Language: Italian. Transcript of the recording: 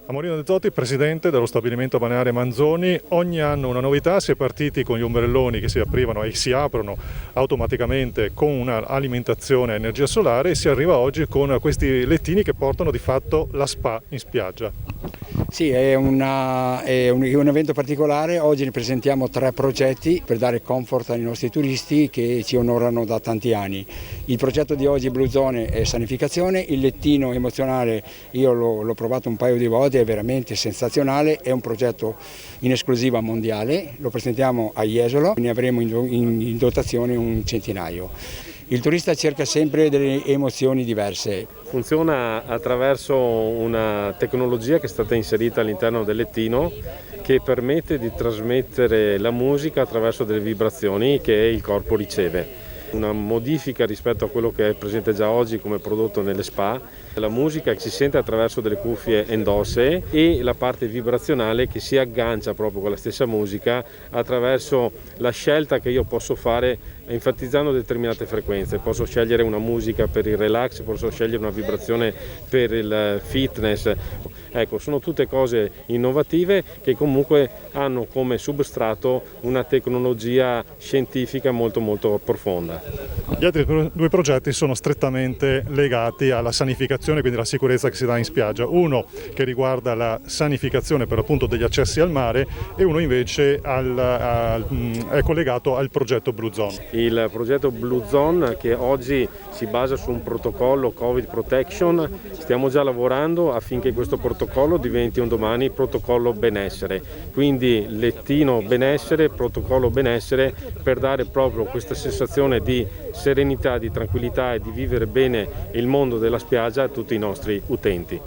Amorino De Totti, presidente dello stabilimento balneare Manzoni. Ogni anno una novità, si è partiti con gli ombrelloni che si aprivano e si aprono automaticamente con un'alimentazione a energia solare e si arriva oggi con questi lettini che portano di fatto la spa in spiaggia. Sì, è un evento particolare. Oggi ne presentiamo 3 progetti per dare comfort ai nostri turisti che ci onorano da tanti anni. Il progetto di oggi, Blue Zone, è sanificazione. Il lettino emozionale, io l'ho provato un paio di volte, è veramente sensazionale. È un progetto in esclusiva mondiale, lo presentiamo a Jesolo, ne avremo in dotazione un centinaio. Il turista cerca sempre delle emozioni diverse. Funziona attraverso una tecnologia che è stata inserita all'interno del lettino che permette di trasmettere la musica attraverso delle vibrazioni che il corpo riceve. Una modifica rispetto a quello che è presente già oggi come prodotto nelle spa. La musica si sente attraverso delle cuffie endossee e la parte vibrazionale che si aggancia proprio con la stessa musica attraverso la scelta che io posso fare enfatizzando determinate frequenze. Posso scegliere una musica per il relax, posso scegliere una vibrazione per il fitness. Ecco, sono tutte cose innovative che comunque hanno come substrato una tecnologia scientifica molto profonda. Gli altri 2 progetti sono strettamente legati alla sanificazione, quindi la sicurezza che si dà in spiaggia. Uno che riguarda la sanificazione per l'appunto degli accessi al mare e uno invece è collegato al progetto Blue Zone. Il progetto Blue Zone, che oggi si basa su un protocollo Covid Protection, stiamo già lavorando affinché questo protocollo diventi un domani protocollo benessere, quindi lettino benessere, protocollo benessere, per dare proprio questa sensazione di serenità, di tranquillità e di vivere bene il mondo della spiaggia a tutti i nostri utenti.